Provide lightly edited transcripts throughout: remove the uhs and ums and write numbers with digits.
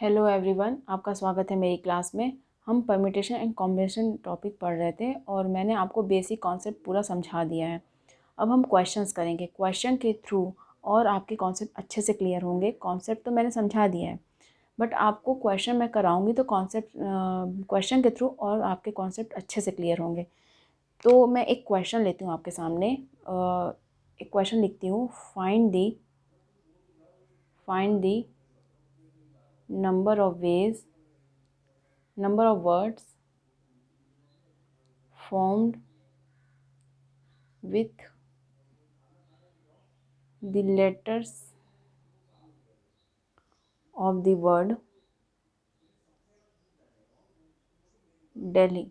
Hello everyone, आपका स्वागत है मेरी क्लास में। हम परम्यूटेशन एंड कॉम्बिनेशन टॉपिक पढ़ रहे थे और मैंने आपको बेसिक कॉन्सेप्ट पूरा समझा दिया है। अब हम क्वेश्चंस करेंगे। क्वेश्चन के थ्रू और आपके कॉन्सेप्ट अच्छे से क्लियर होंगे। कॉन्सेप्ट तो मैंने समझा दिया है, बट आपको क्वेश्चन मैं कराऊंगी तो कॉन्सेप्ट क्वेश्चन के थ्रू और आपके कॉन्सेप्ट अच्छे से क्लियर होंगे। तो मैं एक क्वेश्चन लेती हूँ आपके सामने। एक क्वेश्चन लिखती हूँ। Find the number of words formed with the letters of the word Delhi,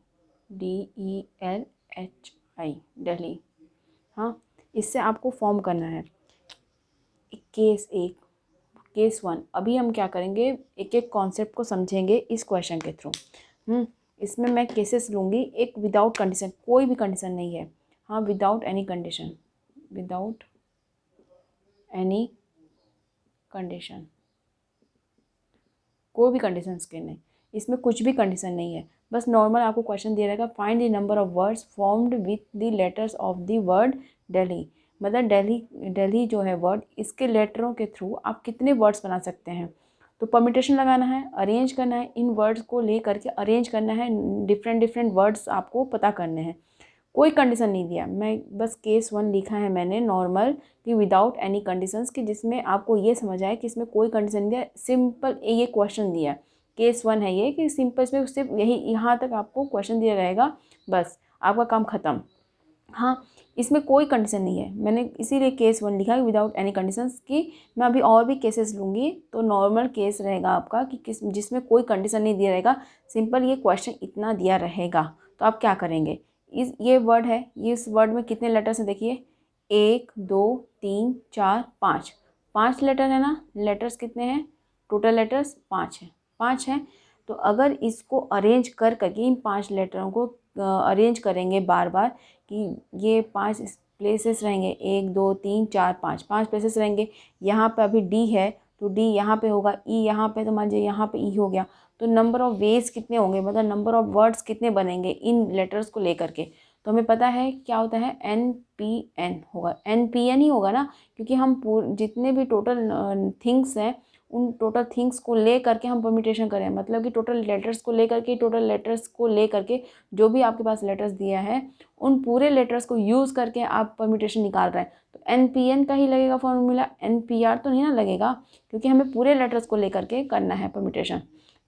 DELHI, Delhi. हाँ, इससे आपको फॉर्म करना है। Case one. अभी हम क्या करेंगे, एक एक कॉन्सेप्ट को समझेंगे इस क्वेश्चन के थ्रू। इसमें मैं केसेस लूँगी। एक विदाउट कंडीशन, कोई भी कंडीशन नहीं है। हाँ, विदाउट एनी कंडीशन, कोई भी कंडीशन इसके नहीं, इसमें कुछ भी कंडीशन नहीं है। बस नॉर्मल आपको क्वेश्चन दिया रहेगा, find the number of words formed with the letters of the word Delhi. मतलब दिल्ली जो है वर्ड, इसके लेटरों के थ्रू आप कितने वर्ड्स बना सकते हैं। तो परम्यूटेशन लगाना है, अरेंज करना है, इन वर्ड्स को ले करके अरेंज करना है, डिफरेंट वर्ड्स आपको पता करने हैं। कोई कंडीशन नहीं दिया, मैं बस केस वन लिखा है मैंने नॉर्मल कि विदाउट एनी कंडीशंस, कि जिसमें आपको ये समझ आए कि इसमें कोई कंडीशन नहीं दिया। सिंपल ये क्वेश्चन दिया, केस वन है ये, कि सिंपल इसमें सिर्फ यही यहाँ तक आपको क्वेश्चन दिया रहेगा, बस आपका काम ख़त्म। हाँ, इसमें कोई कंडीशन नहीं है, मैंने इसीलिए केस वन लिखा है विदाउट एनी कंडीशंस। की मैं अभी और भी केसेस लूँगी तो नॉर्मल केस रहेगा आपका कि जिसमें कोई कंडीशन नहीं दिया रहेगा। सिंपल ये क्वेश्चन इतना दिया रहेगा तो आप क्या करेंगे। ये वर्ड है, इस वर्ड में कितने लेटर्स हैं देखिए, 1 2 3 4 5, 5 लेटर है ना। लेटर्स कितने हैं, टोटल लेटर्स 5 हैं, 5 हैं। तो अगर इसको अरेंज कर करके इन 5 लेटरों को अरेंज करेंगे बार बार, कि ये 5 प्लेसेस रहेंगे, 1 2 3 4 5, 5 प्लेसेस रहेंगे। यहाँ पे अभी डी है तो डी यहाँ पे होगा, ई यहाँ पे, तो मान लीजिए यहाँ पे ई हो गया। तो नंबर ऑफ़ वेज कितने होंगे, मतलब नंबर ऑफ़ वर्ड्स कितने बनेंगे इन लेटर्स को लेकर के। तो हमें पता है क्या होता है, NPN होगा, NPN ही होगा ना, क्योंकि हम जितने भी टोटल थिंग्स हैं उन टोटल थिंग्स को ले करके हम परम्यूटेशन करें। मतलब कि टोटल लेटर्स को ले करके जो भी आपके पास लेटर्स दिया है उन पूरे लेटर्स को यूज़ करके आप परम्यूटेशन निकाल रहे हैं। तो NPN का ही लगेगा फॉर्मूला, NPR तो नहीं ना लगेगा, क्योंकि हमें पूरे लेटर्स को लेकर के करना है परम्यूटेशन।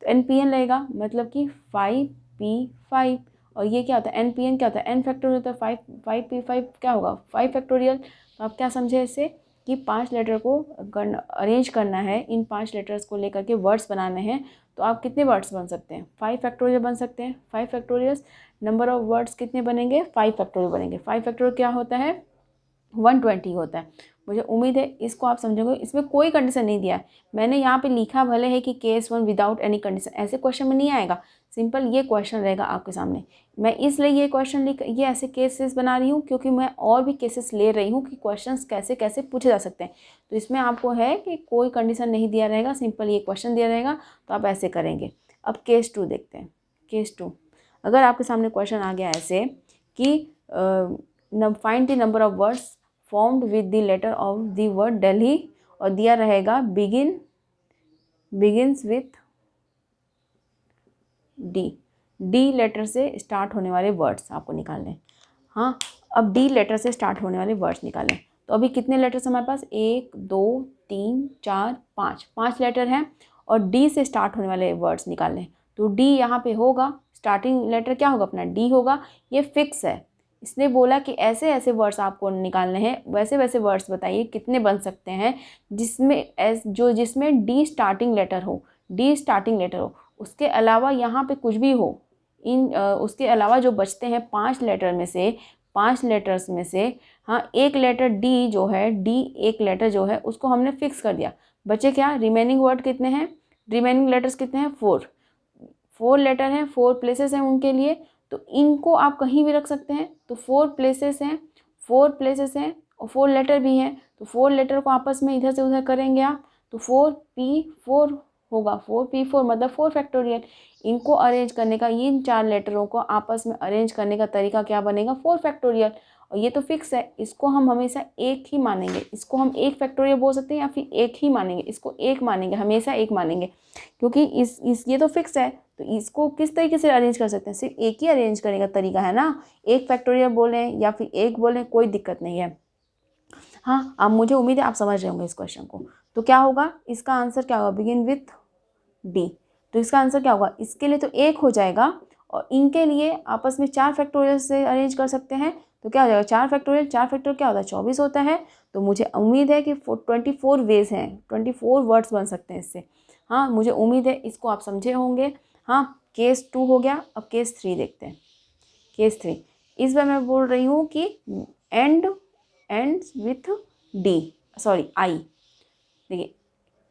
तो NPN लगेगा, मतलब कि 5P5। और ये क्या होता है, NPN क्या होता है, N फैक्टोरियल होता है, 5P5 क्या होगा, 5 फैक्टोरियल। तो आप क्या समझे इससे, कि 5 लेटर को अरेंज करना है, इन 5 लेटर्स को लेकर के वर्ड्स बनाने हैं। तो आप कितने वर्ड्स बन सकते हैं, 5 फैक्टोरियल बन सकते हैं। 5 फैक्टोरियल्स, नंबर ऑफ़ वर्ड्स कितने बनेंगे, 5 फैक्टोरियल बनेंगे। 5 फैक्टोरियल क्या होता है, 120 होता है। मुझे उम्मीद है इसको आप समझोगे। इसमें कोई कंडीशन नहीं दिया है, मैंने यहाँ पे लिखा भले है कि case one without any condition, ऐसे क्वेश्चन में नहीं आएगा। सिंपल ये क्वेश्चन रहेगा आपके सामने। मैं इसलिए ये क्वेश्चन ये ऐसे केसेस बना रही हूँ क्योंकि मैं और भी केसेस ले रही हूँ कि क्वेश्चंस कैसे कैसे पूछे जा सकते हैं। तो इसमें आपको है कि कोई कंडीशन नहीं दिया रहेगा, सिंपल ये क्वेश्चन दिया रहेगा तो आप ऐसे करेंगे। अब केस टू देखते हैं। केस टू, अगर आपके सामने क्वेश्चन आ गया ऐसे कि find the number of words formed with the letter of the word Delhi, और दिया रहेगा बिगिन्स विथ डी लेटर से स्टार्ट होने वाले वर्ड्स आपको निकालने। हाँ, अब डी लेटर से स्टार्ट होने वाले वर्ड्स निकालें। तो अभी कितने लेटर्स हमारे पास, 1 2 3 4 5, 5 लेटर हैं और डी से स्टार्ट होने वाले वर्ड्स निकालें। तो डी यहाँ पे होगा, स्टार्टिंग लेटर क्या होगा अपना, डी होगा। ये फिक्स है, इसने बोला कि ऐसे ऐसे वर्ड्स आपको निकालने हैं, वैसे वैसे वर्ड्स बताइए कितने बन सकते हैं जिसमें डी स्टार्टिंग लेटर हो, उसके अलावा यहाँ पे कुछ भी हो। उसके अलावा जो बचते हैं 5 लेटर्स में से, हाँ, एक लेटर डी जो है, एक लेटर जो है उसको हमने फिक्स कर दिया। बचे क्या, रिमेनिंग वर्ड कितने हैं, रिमेनिंग लेटर्स कितने हैं, 4 लेटर हैं, 4 प्लेसेस हैं उनके लिए। तो इनको आप कहीं भी रख सकते हैं। तो 4 प्लेसेस हैं और 4 लेटर भी हैं। तो 4 लेटर को आपस में इधर से उधर करेंगे आप, तो 4P4 होगा 4p4 मतलब 4 फैक्टोरियल। इनको अरेंज करने का, इन 4 लेटरों को आपस में अरेंज करने का तरीका क्या बनेगा 4 फैक्टोरियल। और ये तो फिक्स है, इसको हम हमेशा एक ही मानेंगे, इसको हम एक फैक्टोरियल बोल सकते हैं या फिर एक ही मानेंगे, इसको एक मानेंगे, हमेशा एक मानेंगे, क्योंकि इस ये तो फिक्स है। तो इसको किस तरीके से अरेंज कर सकते हैं, सिर्फ एक ही अरेंज करने का तरीका है ना, एक फैक्टोरियल बोलें या फिर एक बोलें, कोई दिक्कत नहीं है। हाँ, अब मुझे उम्मीद है आप समझ रहे होंगे इस क्वेश्चन को। तो क्या होगा, इसका आंसर क्या होगा, बिगिन विथ डी। तो इसका आंसर क्या होगा, इसके लिए तो एक हो जाएगा, और इनके लिए आपस में 4 फैक्टोरियल से अरेंज कर सकते हैं। तो क्या हो जाएगा 4 फैक्टोरियल, 4 फैक्टोरियल क्या होता है 24 होता है। तो मुझे उम्मीद है कि 24 वेज हैं, 24 वर्ड्स बन सकते हैं इससे। हाँ, मुझे उम्मीद है इसको आप समझे होंगे। हाँ, केस 2 हो गया, अब केस 3 देखते हैं। केस 3 इस बार मैं बोल रही हूँ कि ends with D, sorry I. देखिए,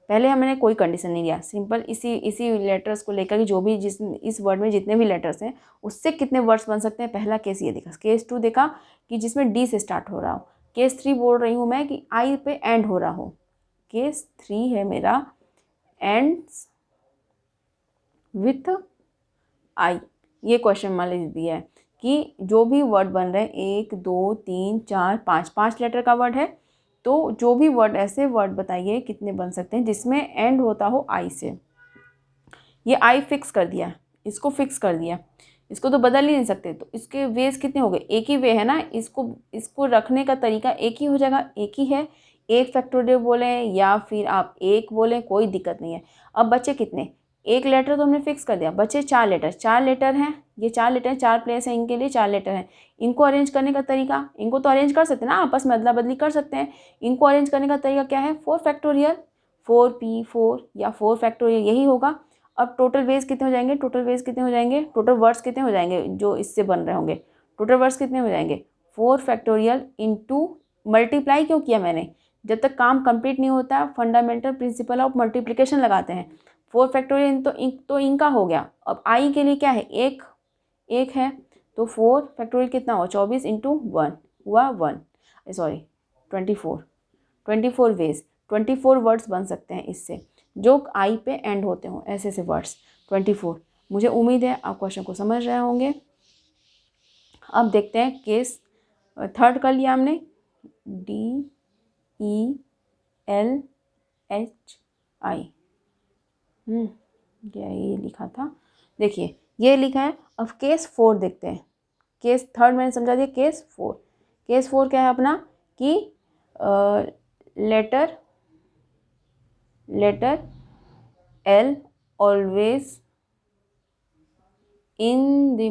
पहले हमने कोई कंडीशन नहीं लिया, सिंपल इसी लेटर्स को लेकर, जो भी जिस इस वर्ड में जितने भी लेटर्स हैं उससे कितने वर्ड्स बन सकते हैं। पहला केस ये देखा, केस 2 देखा कि जिसमें डी से स्टार्ट हो रहा हो। केस 3 बोल रही हूँ मैं कि आई पे एंड हो रहा हो। केस 3 है मेरा एंड्स विथ आई। ये क्वेश्चन मान लीजिए दिया है कि जो भी वर्ड बन रहे हैं 1 2 3 4 5, 5 लेटर का वर्ड है, तो जो भी वर्ड, ऐसे वर्ड बताइए कितने बन सकते हैं जिसमें एंड होता हो आई से। ये आई फिक्स कर दिया, इसको फिक्स कर दिया, इसको तो बदल ही नहीं सकते। तो इसके वेज कितने हो गए, एक ही वे है ना, इसको रखने का तरीका एक ही हो जाएगा, एक ही है। एक फैक्टोरियल बोलें या फिर आप एक बोलें, कोई दिक्कत नहीं है। अब बचे कितने, एक लेटर तो हमने फिक्स कर दिया, बचे 4 लेटर। 4 लेटर हैं, ये 4 लेटर हैं, 4 प्लेस हैं, इनके लिए 4 लेटर हैं। इनको अरेंज करने का तरीका, इनको तो अरेंज कर सकते हैं ना, आपस में अदला बदली कर सकते हैं। इनको अरेंज करने का तरीका क्या है, 4 फैक्टोरियल, 4p4 या 4 फैक्टोरियल, यही होगा। अब टोटल वेज कितने हो जाएंगे, टोटल वेज कितने हो जाएंगे, टोटल वर्ड्स कितने हो जाएंगे जो इससे बन रहे होंगे, टोटल वर्ड्स कितने हो जाएंगे 4 फैक्टोरियल इंटू, मल्टीप्लाई क्यों किया मैंने, जब तक काम कंप्लीट नहीं होता फंडामेंटल प्रिंसिपल ऑफ मल्टीप्लिकेशन लगाते हैं। 4 फैक्टोरियल तो इनका हो गया। अब आई के लिए क्या है, एक है, तो 4 फैक्टोरियल कितना हुआ 24 इंटू 1 हुआ 1, सॉरी 24 वेज, 24 वर्ड्स बन सकते हैं इससे, जो आई पे एंड होते हों, ऐसे ऐसे वर्ड्स 24। मुझे उम्मीद है आप क्वेश्चन को समझ रहे होंगे। अब देखते हैं केस 3 कर लिया हमने, DELHI। क्या ये लिखा था, देखिए ये लिखा है। अब केस 4 देखते हैं। केस 3 मैंने समझा दिया, केस 4। केस 4 क्या है अपना कि letter L always in the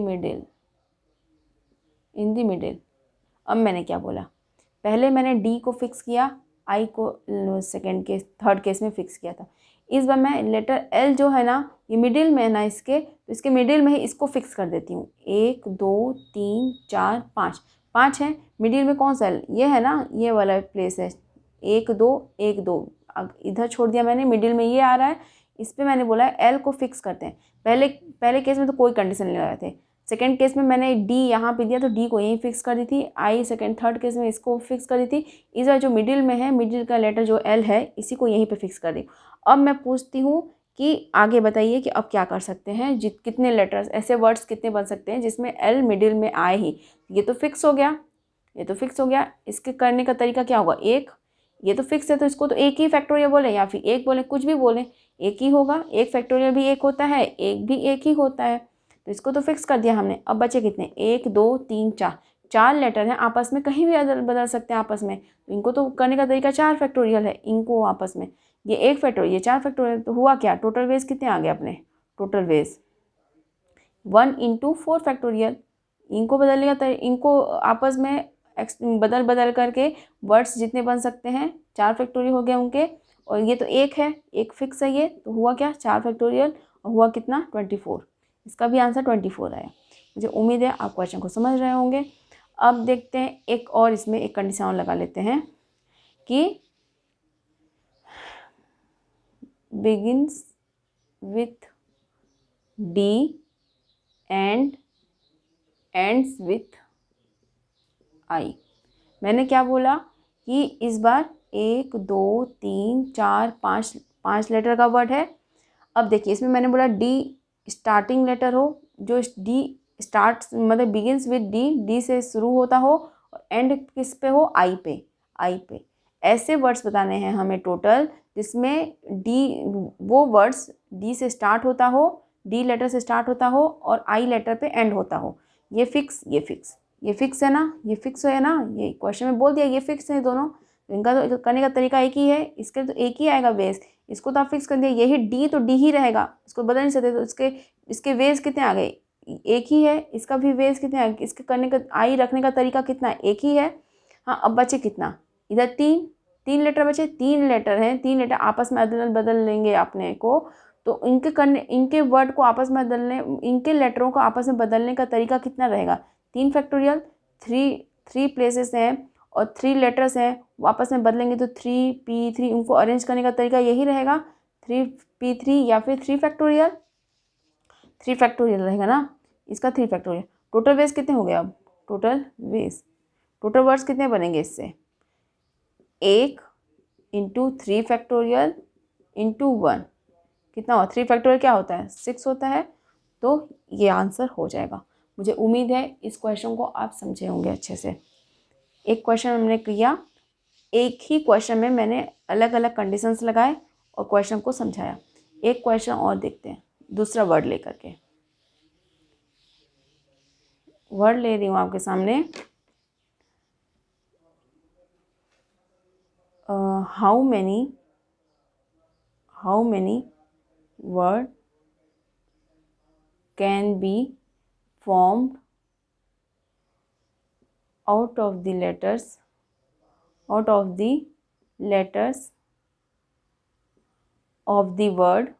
middle. अब मैंने क्या बोला, पहले मैंने डी को फिक्स किया, आई को थर्ड केस में फिक्स किया था। इस बार मैं लेटर एल जो है ना, ये मिडिल में है ना इसके, तो इसके मिडिल में ही इसको फिक्स कर देती हूँ। 1 2 3 4 5, 5 है मिडिल में, कौन सा एल, ये है ना, ये वाला प्लेस है। 1 2 1 2, इधर छोड़ दिया मैंने, मिडिल में ये आ रहा है, इस पर मैंने बोला एल को फिक्स करते हैं। पहले केस में तो कोई कंडीशन नहीं लगाए थे, सेकेंड केस में मैंने डी यहाँ पे दिया तो डी को यहीं फिक्स कर दी थी, आई थर्ड केस में इसको फिक्स कर दी थी। इस बार जो मिडिल में है, मिडिल का लेटर जो एल है, इसी को यहीं पे फिक्स कर दी। अब मैं पूछती हूँ कि आगे बताइए कि अब क्या कर सकते हैं, कितने लेटर्स, ऐसे वर्ड्स कितने बन सकते हैं जिसमें एल मिडिल में आए ही। ये तो फिक्स हो गया, इसके करने का तरीका क्या होगा, एक, ये तो फिक्स है तो इसको तो एक ही फैक्टोरियल बोले या फिर एक बोले, कुछ भी बोले, एक ही होगा। एक फैक्टोरियल भी एक होता है, एक भी एक ही होता है, तो इसको तो फिक्स कर दिया हमने। अब बचे कितने, 1 2 3 4, 4 लेटर हैं, आपस में कहीं भी बदल सकते हैं आपस में, तो इनको तो करने का तरीका 4 फैक्टोरियल है, इनको आपस में, ये 1 फैक्टोरियल, ये 4 फैक्टोरियल, तो हुआ क्या, टोटल वेज कितने आ गए अपने, टोटल वेज 1 इंटू 4 फैक्टोरियल। इनको बदलने का इनको आपस में बदल करके वर्ड्स जितने बन सकते हैं 4 फैक्टोरियल हो गए उनके, और ये तो एक है, एक फिक्स है ये, तो हुआ क्या 4 फैक्टोरियल, और हुआ कितना 24। इसका भी आंसर 24 आया। मुझे उम्मीद है आप क्वेश्चन को समझ रहे होंगे। अब देखते हैं एक और, इसमें एक कंडीशन और लगा लेते हैं कि begins with D and ends with I. मैंने क्या बोला कि इस बार 1 2 3 4 5 लेटर का वर्ड है। अब देखिए इसमें मैंने बोला डी स्टार्टिंग लेटर हो, जो डी स्टार्ट मतलब बिगिंस विद डी, डी से शुरू होता हो और एंड किस पे हो, आई पे, आई पे। ऐसे वर्ड्स बताने हैं हमें टोटल जिसमें डी, वो वर्ड्स डी से स्टार्ट होता हो, डी लेटर से स्टार्ट होता हो और आई लेटर पे एंड होता हो। ये फिक्स, ये फिक्स, ये फिक्स है ना, ये फिक्स है ना, ये क्वेश्चन में बोल दिया ये फिक्स है दोनों। इनका तो करने का तरीका एक ही है, इसके तो एक ही आएगा बेस, इसको तो आप फिक्स कर दिया, यही डी तो डी ही रहेगा, इसको बदल नहीं सकते। तो इसके वेज कितने आ गए, एक ही है, इसका भी वेज कितने आ गए, इसके करने का आई रखने का तरीका कितना, एक ही है। हाँ अब बचे कितना, इधर तीन लेटर बचे, तीन लेटर हैं, तीन लेटर आपस में बदल लेंगे अपने को। तो इनके वर्ड को आपस में बदलने, इनके लेटरों को आपस में बदलने का तरीका कितना रहेगा, 3 फैक्टोरियल, थ्री प्लेसेस हैं और 3 लेटर्स हैं, वापस में बदलेंगे तो 3p3, उनको अरेंज करने का तरीका यही रहेगा, 3p3 या फिर 3 फैक्टोरियल, 3 फैक्टोरियल रहेगा ना, इसका 3 फैक्टोरियल। टोटल वेज कितने हो गए, अब टोटल वेज, टोटल वर्ड्स कितने बनेंगे इससे, 1 इंटू 3 फैक्टोरियल इंटू 1, कितना हुआ, 3 फैक्टोरियल क्या होता है, 6 होता है। तो ये आंसर हो जाएगा। मुझे उम्मीद है इस क्वेश्चन को आप समझे होंगे अच्छे से। एक क्वेश्चन हमने किया, एक ही क्वेश्चन में मैंने अलग अलग कंडीशंस लगाए और क्वेश्चन को समझाया। एक क्वेश्चन और देखते हैं, दूसरा वर्ड लेकर के। वर्ड ले रही हूँ आपके सामने, how many word can be formed out of the letters of the word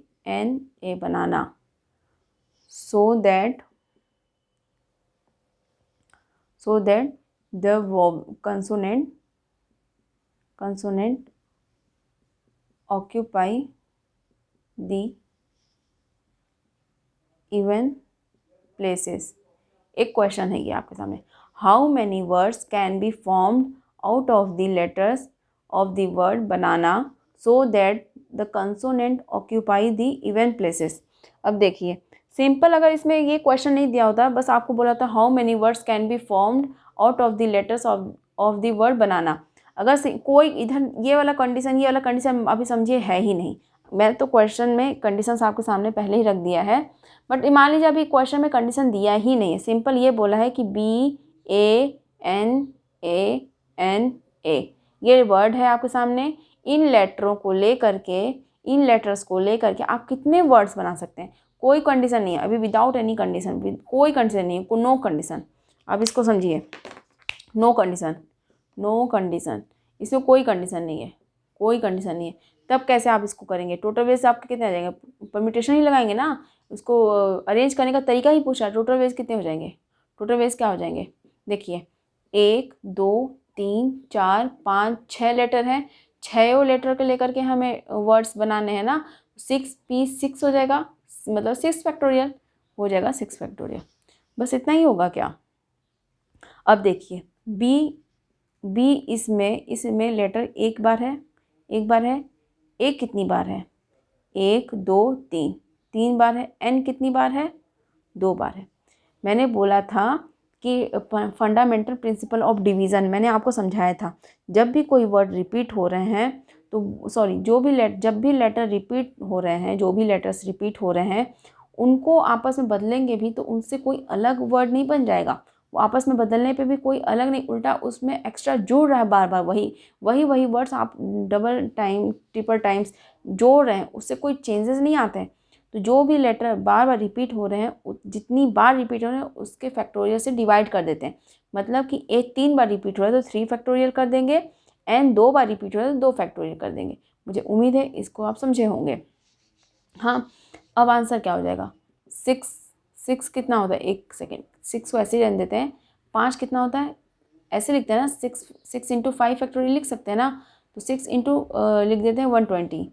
BANANA banana, so that the consonant occupy the even places। एक क्वेश्चन है ये आपके सामने, how many words can be formed out of the letters of the word banana so that the consonant occupy the even places. अब देखिए simple, अगर इसमें ये क्वेश्चन नहीं दिया होता, बस आपको बोला था how many words can be formed out of the letters of the word banana, अगर कोई इधर ये वाला कंडीशन अभी समझिए है ही नहीं। मैं तो क्वेश्चन में कंडीशंस आपके सामने पहले ही रख दिया है, बट मान लीजिए अभी क्वेश्चन में कंडीशन दिया ही नहीं है, सिंपल ये बोला है कि BANANA ये वर्ड है आपके सामने। इन लेटर्स को लेकर के आप कितने वर्ड्स बना सकते हैं, कोई कंडीशन नहीं है अभी, विदाउट एनी कंडीशन, कोई कंडीशन नहीं है, नो कंडीशन। आप इसको समझिए, नो कंडीशन, इसमें कोई कंडीशन नहीं है, तब कैसे आप इसको करेंगे। टोटल वेज आपके कितने आ जाएंगे, परम्यूटेशन ही लगाएंगे ना, उसको अरेंज करने का तरीका ही पूछा, टोटल वेज कितने हो जाएंगे, टोटल वेज क्या हो जाएंगे, देखिए 1 2 3 4 5 6 लेटर हैं, 6 लेटर के लेकर के हमें वर्ड्स बनाने हैं ना, 6p6 हो जाएगा, मतलब 6 फैक्टोरियल हो जाएगा, 6 फैक्टोरियल, बस इतना ही होगा क्या। अब देखिए बी इसमें लेटर एक बार है, एक कितनी बार है, 1 2 3 बार है, एन कितनी बार है, 2 बार है। मैंने बोला था कि फंडामेंटल प्रिंसिपल ऑफ डिवीज़न मैंने आपको समझाया था, जब भी कोई वर्ड रिपीट हो रहे हैं तो जब भी लेटर रिपीट हो रहे हैं, जो भी लेटर्स रिपीट हो रहे हैं उनको आपस में बदलेंगे भी तो उनसे कोई अलग वर्ड नहीं बन जाएगा, वो आपस में बदलने पे भी कोई अलग नहीं, उल्टा उसमें एक्स्ट्रा जुड़ रहा है, बार बार वही वर्ड्स आप डबल टाइम ट्रिपल टाइम्स जोड़ रहे हैं, उससे कोई चेंजेस नहीं आते हैं। तो जो भी लेटर बार बार रिपीट हो रहे हैं, जितनी बार रिपीट हो रहे हैं उसके फैक्टोरियल से डिवाइड कर देते हैं, मतलब कि 3 बार रिपीट हो रहा है तो 3 फैक्टोरियल कर देंगे, एंड 2 बार रिपीट हो रहा है तो 2 फैक्टोरियल कर देंगे। मुझे उम्मीद है इसको आप समझे होंगे। हाँ अब आंसर क्या हो जाएगा, 6 कितना होता है, 1 सेकेंड, 6 को ऐसे ही रहने देते हैं, 5 कितना होता है ऐसे लिखते हैं ना, 6 इंटू 5 फैक्टोरियल लिख सकते हैं ना, तो 6 इंटू लिख देते हैं 120,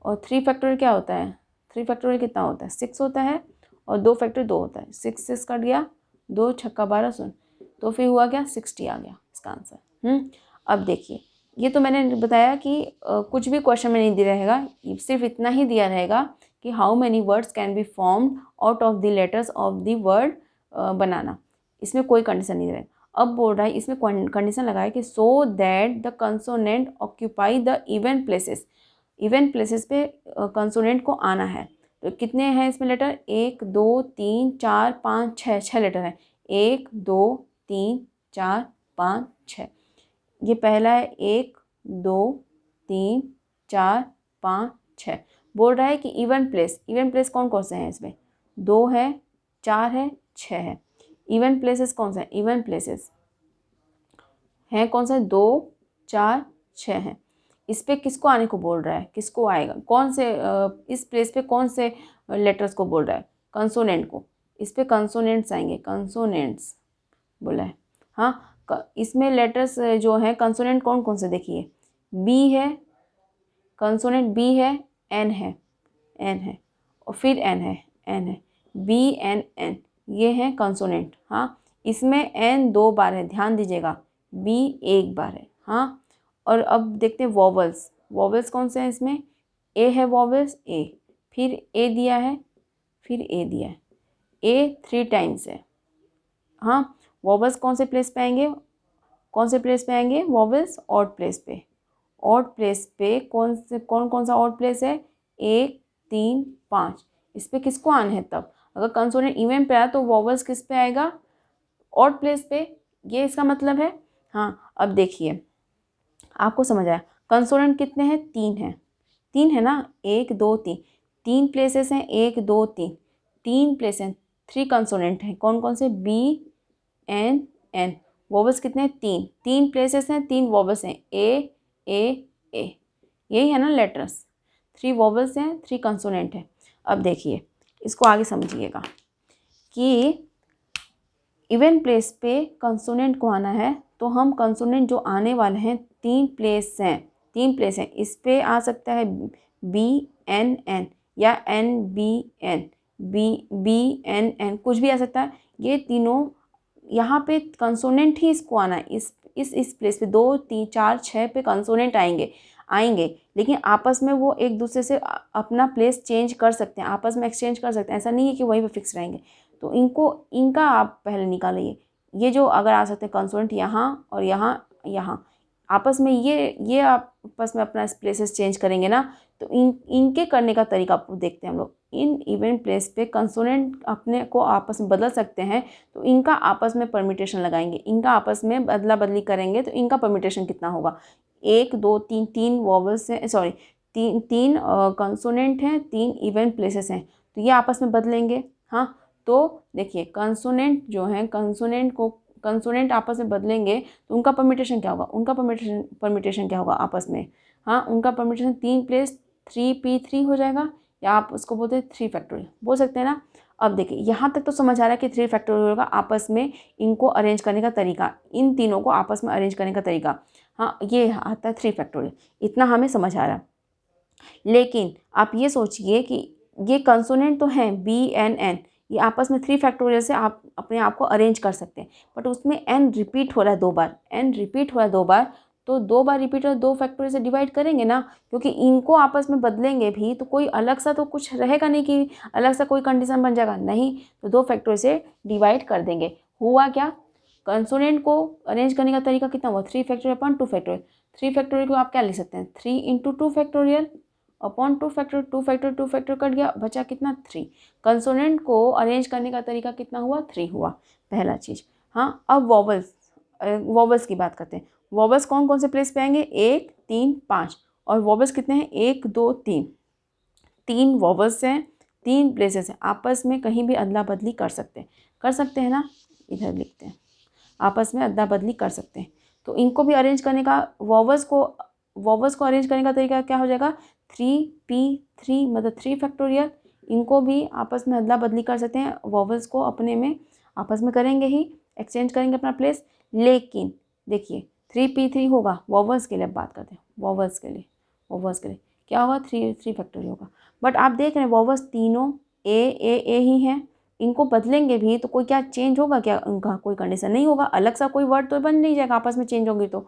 और 3 फैक्टोरियल क्या होता है, 3 फैक्टोरियल कितना होता है 6 होता है, और 2 फैक्टोरियल 2 होता है, 6 कट गया, 2 छक्का 12 सुन, तो फिर हुआ क्या 60 आ गया इसका आंसर। अब देखिए, ये तो मैंने बताया कि कुछ भी क्वेश्चन में नहीं दिया रहेगा, सिर्फ इतना ही दिया रहेगा कि how many words can be formed out of the letters of the word banana. इसमें कोई कंडीशन नहीं रहेगा। अब बोल रहा है, इसमें कंडीशन लगाया कि so that the consonant occupy the even places. Even places पे कंसोनेंट को आना है। तो कितने हैं इसमें लेटर? 1 2 3 4 5 6, 6 लेटर है। 1 2 3 4 5 6। ये पहला है 1 2 3 4 5 6। बोल रहा है कि इवन प्लेस कौन कौन से हैं इसमें? 2 है, 4 है, 6 है। इवन प्लेसेस कौन सा है? इवन प्लेसेस हैं कौन सा? 2 4 6 है। इस पे किसको आने को बोल रहा है? किसको आएगा? कौन से इस प्लेस पे कौन से लेटर्स को बोल रहा है? कंसोनेंट को। इस पे कंसोनेंट्स आएंगे, कंसोनेंट्स बोला है। हाँ, इसमें लेटर्स जो है कंसोनेंट कौन कौन से देखिए, बी है, कंसोनेंट बी है, एन है, एन है, और फिर एन है, बी एन एन, ये है कंसोनेंट। हाँ, इसमें एन 2 बार है, ध्यान दीजिएगा, बी 1 बार है। हाँ, और अब देखते हैं वॉवल्स। वॉवल्स कौन से हैं इसमें? ए है वॉवल्स, ए, फिर ए दिया है, फिर ए दिया है, ए 3 टाइम्स है। हाँ, वॉवल्स कौन से प्लेस पे आएंगे? कौन से प्लेस पे आएंगे वॉवल्स? ऑड प्लेस पे। ऑड प्लेस पे कौन कौन सा ऑड प्लेस है? 1 3 5। इस पे किसको आना है तब? अगर कंसोनेंट इवन पे आया तो वॉवल्स किस पे आएगा? ऑड प्लेस पे। ये इसका मतलब है। हाँ, अब देखिए, आपको समझ आया। कंसोनेंट कितने हैं? 3 हैं। 3 है ना, 1 2 3, 3 प्लेसेस हैं, 1 2 3, 3 प्लेस हैं, 3 कंसोनेंट हैं। कौन कौन से? B N N. वॉवल्स कितने हैं? 3, 3 प्लेसेस हैं, 3 वॉवल्स हैं, ए ए। यही है ना लेटर्स। 3 वॉवल्स हैं, 3 कंसोनेंट हैं। अब देखिए, इसको आगे समझिएगा कि इवन प्लेस पे कंसोनेंट को आना है, तो हम कंसोनेंट जो आने वाले हैं 3 प्लेस हैं, 3 प्लेस हैं। इस पे आ सकता है बी एन एन या N B N, B N N, कुछ भी आ सकता है। ये तीनों यहाँ पे कंसोनेंट ही इसको आना है। इस प्लेस पे 2 3 4 6 पे कंसोनेंट आएंगे, लेकिन आपस में वो एक दूसरे से अपना प्लेस चेंज कर सकते हैं, आपस में एक्सचेंज कर सकते हैं। ऐसा नहीं है कि वहीं पे फिक्स रहेंगे। तो इनका आप पहले निकालिए। ये जो अगर आ सकते हैं कंसोनेंट यहाँ और यहाँ आपस में, ये आपस में अपना प्लेसेस चेंज करेंगे ना, तो इनके करने का तरीका देखते हैं हम लोग। इन इवन प्लेस पे कंसोनेंट अपने को आपस में बदल सकते हैं, तो इनका आपस में परमिटेशन लगाएंगे, इनका आपस में बदला बदली करेंगे, तो इनका परमिटेशन कितना होगा? 1 2 3, 3 वॉवल्स हैं, सॉरी, तीन कंसोनेंट हैं, 3 इवन प्लेसेस हैं, तो ये आपस में बदलेंगे। हाँ, तो देखिए, कंसोनेंट जो है, कंसोनेंट आपस में बदलेंगे, तो उनका परमिटेशन क्या होगा? उनका परमिटेशन क्या होगा आपस में? हाँ, उनका परमिटेशन 3 प्लेस 3p3 हो जाएगा, या आप उसको बोलते हैं 3 फैक्टोरियल, बोल सकते हैं ना। अब देखिए, यहाँ तक तो समझ आ रहा है कि 3 फैक्टोरियल का आपस में इनको अरेंज करने का तरीका, इन तीनों को आपस में अरेंज करने का तरीका। हाँ, ये आता है 3 फैक्टोरियल, इतना हमें समझ आ रहा है। लेकिन आप ये सोचिए कि ये कंसोनेंट तो हैं बी एन एन, ये आपस में 3 फैक्टोरियल से आप अपने आप को अरेंज कर सकते हैं, बट उसमें एन रिपीट हो रहा है 2 बार, एन रिपीट हो रहा है 2 बार, तो 2 बार रिपीट हो 2 फैक्टोरियल से डिवाइड करेंगे ना, क्योंकि इनको आपस में बदलेंगे भी तो कोई अलग सा तो कुछ रहेगा नहीं कि अलग सा कोई कंडीशन बन जाएगा, नहीं, तो 2 फैक्टोरियल से डिवाइड कर देंगे। हुआ क्या? कंसोनेंट को अरेंज करने का तरीका कितना हुआ? 3 फैक्टोरियल अपॉन 2 फैक्टोरियल। 3 फैक्टोरियल को आप क्या लिख सकते हैं? 3 into 2 factorial upon 2 factorial, 2 factorial cut गया, बचा कितना? 3। कंसोनेंट को अरेंज करने का तरीका कितना हुआ? 3 हुआ, पहला चीज़। हाँ, अब वॉवल्स की बात करते हैं। वॉवल्स कौन कौन से प्लेस पे आएंगे? 1 3 5, और वॉवल्स कितने हैं? 1 2 3, 3 वॉवल्स हैं, 3 प्लेसेस हैं, आपस में कहीं भी अदला बदली कर सकते हैं ना, इधर लिखते हैं, आपस में अदला बदली कर सकते हैं। तो इनको भी अरेंज करने का, वॉवल्स को अरेंज करने का तरीका क्या हो जाएगा? 3p3, मतलब 3 फैक्टोरियल। इनको भी आपस में अदला बदली कर सकते हैं, वॉवल्स को अपने में आपस में करेंगे ही, एक्सचेंज करेंगे अपना प्लेस। लेकिन देखिए, 3p3 होगा, वॉवल्स के लिए बात करते हैं, वॉवल्स के लिए क्या होगा? 3 फैक्टोरियल होगा। बट आप देख रहे हैं वॉवल्स तीनों ए ही हैं, इनको बदलेंगे भी तो कोई क्या चेंज होगा क्या? उनका कोई कंडीशन नहीं होगा, अलग सा कोई वर्ड तो बन नहीं जाएगा आपस में चेंज होंगी तो,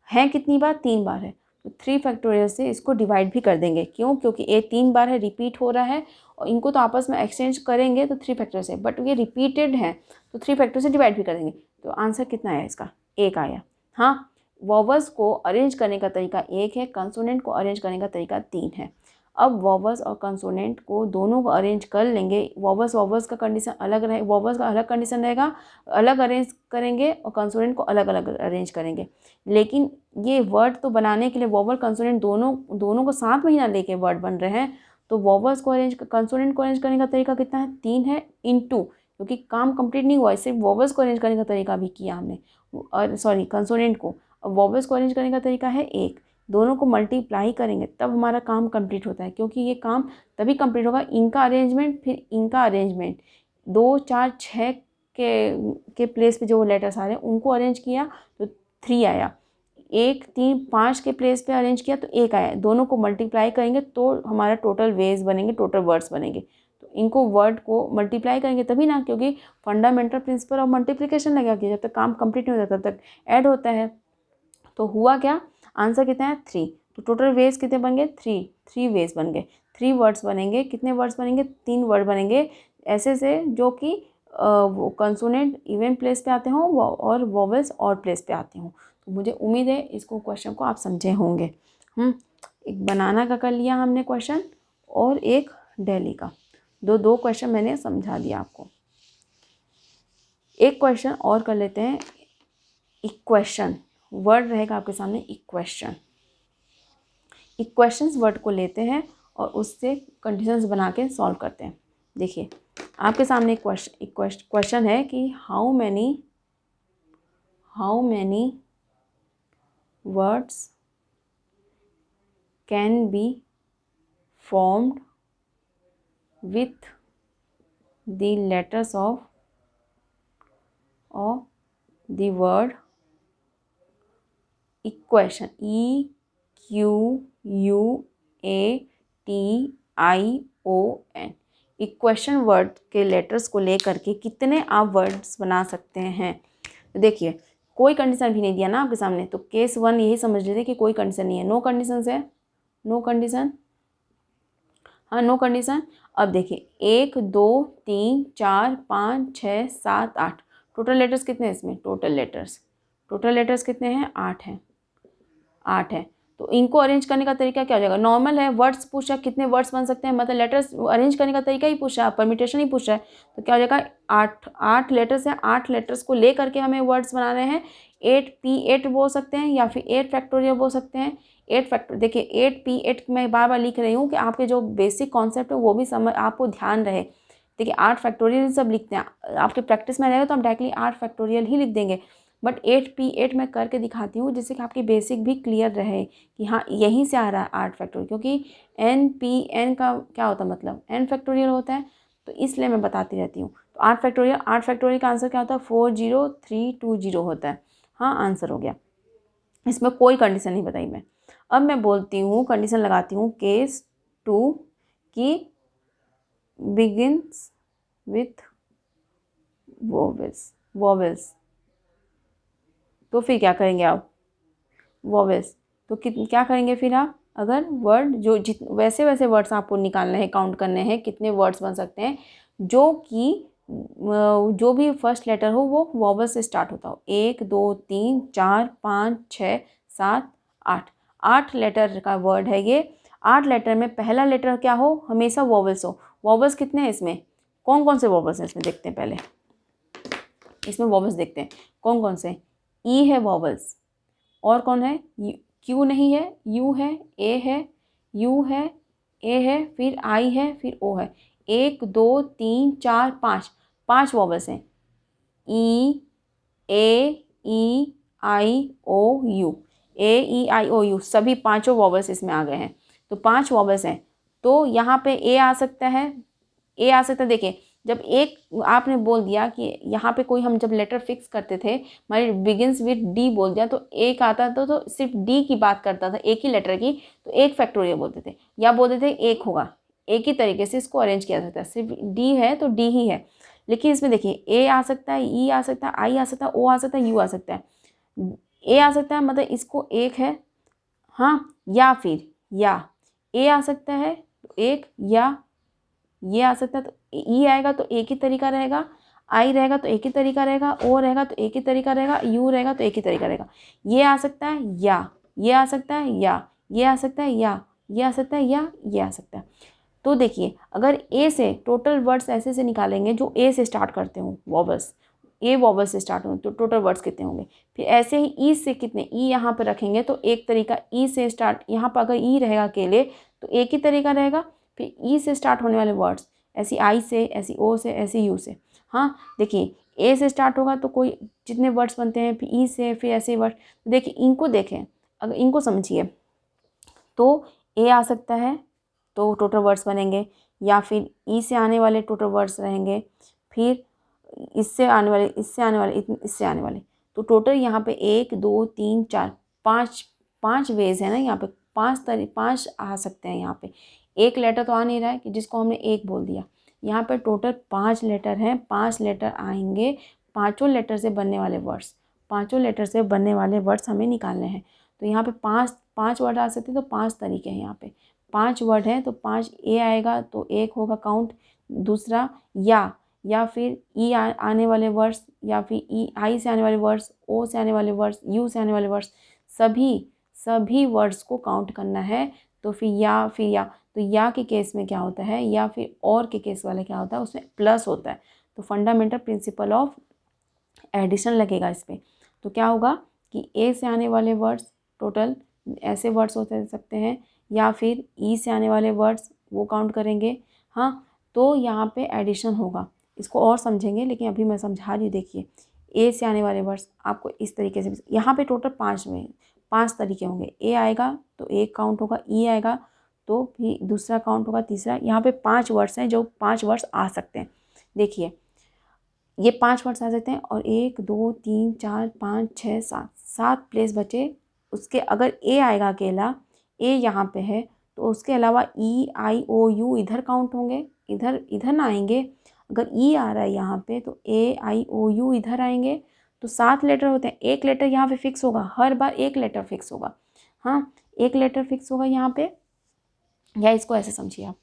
है कितनी बार, 3 बार है, तो 3 फैक्टोरियल से इसको डिवाइड भी कर देंगे। क्यों? क्योंकि ये 3 बार है, रिपीट हो रहा है और इनको तो आपस में एक्सचेंज करेंगे तो 3 फैक्टर से, बट ये रिपीटेड है तो 3 फैक्टर से डिवाइड भी कर देंगे। तो आंसर कितना आया इसका? 1 आया। हाँ, वॉवल्स को अरेंज करने का तरीका 1 है, कंसोनेंट को अरेंज करने का तरीका 3 है। अब वॉवल्स और कंसोनेंट को दोनों को अरेंज कर लेंगे। वॉवल्स का कंडीशन अलग रहे, वॉवल्स का अलग कंडीशन रहेगा, अलग अरेंज करेंगे, और कंसोनेंट को अलग अलग अरेंज करेंगे। लेकिन ये वर्ड तो बनाने के लिए वॉवल कंसोनेंट दोनों को साथ में ही ना लेके वर्ड बन रहे हैं। तो वॉवल्स को कंसोनेंट को अरेंज करने का तरीका कितना है? 3 है, इनटू, क्योंकि काम कंप्लीट नहीं हुआ, सिर्फ वॉवल्स को अरेंज करने का तरीका भी किया हमने, और सॉरी कंसोनेंट को। अब वॉवल्स को अरेंज करने का तरीका है 1, दोनों को मल्टीप्लाई करेंगे तब हमारा काम कंप्लीट होता है, क्योंकि ये काम तभी कंप्लीट होगा, इनका अरेंजमेंट फिर इनका अरेंजमेंट। 2 4 6 के प्लेस पे जो लेटर्स आ रहे हैं उनको अरेंज किया तो 3 आया, 1 3 5 के प्लेस पे अरेंज किया तो 1 आया। दोनों को मल्टीप्लाई करेंगे तो हमारा टोटल वेज बनेंगे, टोटल वर्ड्स बनेंगे। तो इनको वर्ड को मल्टीप्लाई करेंगे तभी ना, क्योंकि फंडामेंटल प्रिंसिपल ऑफ मल्टीप्लिकेशन लगा कि जब तक काम कंप्लीट नहीं होता तब तक ऐड होता है। तो हुआ क्या? आंसर कितना है? 3। तो टोटल वेज कितने बन गए? 3 वेज बन गए, 3 वर्ड्स बनेंगे। कितने वर्ड्स बनेंगे? 3 वर्ड बनेंगे ऐसे से जो कि वो कंसोनेंट इवन प्लेस पे आते हों और वॉवल्स और प्लेस पे आते हों। तो मुझे उम्मीद है इसको क्वेश्चन को आप समझे होंगे। एक बनाना का कर लिया हमने क्वेश्चन और एक दिल्ली का, दो क्वेश्चन मैंने समझा दिया आपको। एक क्वेश्चन और कर लेते हैं, इक्वेशन वर्ड रहेगा आपके सामने, इक्वेशंस वर्ड को लेते हैं और उससे कंडीशंस बना के सॉल्व करते हैं। देखिए आपके सामने एक क्वेश्चन है कि how many words can be formed with the letters of the word equation, EQUATION। Equation word के लेटर्स को लेकर के कितने आप वर्ड्स बना सकते हैं। तो देखिए कोई कंडीशन भी नहीं दिया ना आपके सामने, तो केस 1 यही समझ लेते कि कोई कंडीशन नहीं है, नो कंडीशन है, नो कंडीशन, हाँ नो कंडीशन। अब देखिए 1 2 3 4 5 6 7 8 टोटल लेटर्स कितने हैं इसमें? टोटल लेटर्स कितने हैं? 8 है। तो इनको अरेंज करने का तरीका क्या हो जाएगा? नॉर्मल है, वर्ड्स पूछा कितने वर्ड्स बन सकते हैं, मतलब लेटर्स अरेंज करने का तरीका ही पूछा, परमिटेशन ही पूछा है। तो क्या हो जाएगा? 8 लेटर्स हैं, 8 लेटर्स को ले करके हमें वर्ड्स बनाने हैं। 8P8 बोल सकते हैं या फिर 8 फैक्टोरियल बोल सकते हैं। 8 फैक्टर, देखिए 8P8 मैं बार बार लिख रही हूँ कि आपके जो बेसिक कॉन्सेप्ट है वो भी समझ आपको ध्यान रहे। देखिए 8 फैक्टोरियल सब लिखते हैं, आपके प्रैक्टिस में रहेगा तो हम डायरेक्टली 8 फैक्टोरियल ही लिख देंगे, बट 8P8 मैं करके दिखाती हूँ जिससे कि आपकी बेसिक भी क्लियर रहे कि हाँ यहीं से आ रहा है 8 फैक्टोरियल, क्योंकि NPN का क्या होता है मतलब n फैक्टोरियल होता है, तो इसलिए मैं बताती रहती हूँ। तो 8 फैक्टोरियल का आंसर क्या होता है? 40320 होता है। हाँ आंसर हो गया, इसमें कोई कंडीशन नहीं बताई मैं। अब मैं बोलती हूँ, कंडीशन लगाती हूँ, केस 2 की बिगिन्स विथ वॉवेल्स। तो फिर क्या करेंगे आप? वॉवेल्स, तो क्या करेंगे फिर आप? अगर वर्ड जो वैसे वर्ड्स आपको निकालने हैं, काउंट करने हैं कितने वर्ड्स बन सकते हैं जो कि जो भी फर्स्ट लेटर हो वो वॉवेल से स्टार्ट होता हो। 1 2 3 4 5 6 7 8 लेटर का वर्ड है ये। 8 लेटर में पहला लेटर क्या हो? हमेशा वॉवेल्स हो। वॉवेल्स कितने हैं इसमें? कौन कौन से वॉवेल्स हैं इसमें देखते हैं। पहले इसमें वॉवेल्स देखते हैं कौन कौन से। ई है वॉवेल्स, और कौन है? क्यू नहीं है, यू है, ए है, यू है, ए है, फिर आई है, फिर ओ है। 1 2 3 4 5 वॉवेल्स हैं। ई ए ई आई ओ यू, AEIOU सभी 5 वॉवेल्स इसमें आ गए हैं। तो 5 वॉवेल्स हैं, तो यहाँ पे ए आ सकता है, देखिए जब एक आपने बोल दिया कि यहाँ पे कोई, हम जब लेटर फिक्स करते थे हमारे बिगिन्स विद डी बोल दिया तो एक आता था, तो सिर्फ डी की बात करता था, एक ही लेटर की, तो एक फैक्टोरियल बोलते थे या बोलते थे एक होगा। एक ही तरीके से इसको अरेंज किया सकता है, सिर्फ डी है तो डी ही है। लेकिन इसमें देखिए ए आ सकता है, ई आ सकता है, आई आ सकता है, ओ आ सकता है, यू आ सकता है। ए आ सकता है, मतलब इसको एक है, हाँ, या फिर या ए आ सकता है तो एक, या ये आ सकता है तो ई आएगा तो एक ही तरीका रहेगा, आई रहेगा तो एक ही तरीका रहेगा, ओ रहेगा तो एक ही तरीका रहेगा, यू रहेगा तो एक ही तरीका रहेगा। ये आ सकता है या, ये आ सकता है या, ये आ सकता है या, ये आ सकता है या, ये आ सकता है। तो देखिए अगर ए से टोटल वर्ड्स ऐसे से निकालेंगे जो ए से स्टार्ट करते हो, वॉवल्स, ए वॉवल से स्टार्ट हो, तो टोटल वर्ड्स कितने होंगे। फिर ऐसे ही ई से कितने, ई यहाँ पर रखेंगे तो एक तरीका ई से स्टार्ट, यहाँ पर अगर ई रहेगा अकेले तो एक ही तरीका रहेगा। फिर ई से स्टार्ट होने वाले वर्ड्स, ऐसी आई से, ऐसी ओ से, ऐसी यू से। हाँ देखिए ए से स्टार्ट होगा तो कोई जितने वर्ड्स बनते हैं, फिर ई से, फिर ऐसे वर्ड। देखिए इनको देखें, अगर इनको समझिए तो ए आ सकता है तो टोटल वर्ड्स बनेंगे, या फिर ई से आने वाले टोटल वर्ड्स रहेंगे, फिर इससे आने वाले, इससे आने वाले, इससे आने वाले। तो टोटल यहाँ पे 1 2 3 4 5 वेज है ना, यहाँ पे 5 आ सकते हैं। यहाँ पे एक लेटर तो आ नहीं रहा है कि जिसको हमने एक बोल दिया। यहाँ पे टोटल 5 लेटर हैं, 5 लेटर आएंगे, पाँचों लेटर से बनने वाले वर्ड्स, पाँचों लेटर से बनने वाले वर्ड्स हमें निकालने हैं। तो यहाँ पे 5 वर्ड आ सकते हैं, तो 5 तरीके हैं। यहाँ पे 5 वर्ड हैं तो 5 ए आएगा तो एक होगा काउंट। दूसरा या फिर ई आने वाले वर्ड्स, या फिर ई आई से आने वाले वर्ड्स, ओ से आने वाले वर्ड्स, यू से आने वाले वर्ड्स, सभी वर्ड्स को काउंट करना है। तो फिर या तो या के केस में क्या होता है, या फिर और के केस वाले क्या होता है, उसमें प्लस होता है। तो फंडामेंटल प्रिंसिपल ऑफ एडिशन लगेगा इस पर। तो क्या होगा कि ए से आने वाले वर्ड्स टोटल ऐसे वर्ड्स हो सकते हैं, या फिर ई से आने वाले वर्ड्स वो काउंट करेंगे। हाँ तो यहाँ पे एडिशन होगा, इसको और समझेंगे लेकिन अभी मैं समझा रही हूँ। देखिए ए से आने वाले वर्ड्स आपको इस तरीके से, यहाँ पे टोटल 5 तरीके होंगे। ए आएगा तो एक काउंट होगा, ई आएगा तो भी दूसरा काउंट होगा, तीसरा। यहाँ पे 5 वर्ड्स हैं जो 5 वर्ड्स आ सकते हैं। देखिए ये 5 वर्ड्स आ सकते हैं, और 1 2 3 4 5 6 7 प्लेस बचे। उसके अगर ए आएगा अकेला, ए यहाँ पे है तो उसके अलावा ई आई ओ यू इधर काउंट होंगे, इधर ना आएंगे। अगर ई आ रहा है यहाँ पे तो ए आई ओ यू इधर आएंगे। तो 7 लेटर होते हैं, एक लेटर यहाँ पे फिक्स होगा, हर बार एक लेटर फिक्स होगा। हाँ एक लेटर फिक्स होगा यहाँ पे। या इसको ऐसे समझिए आप,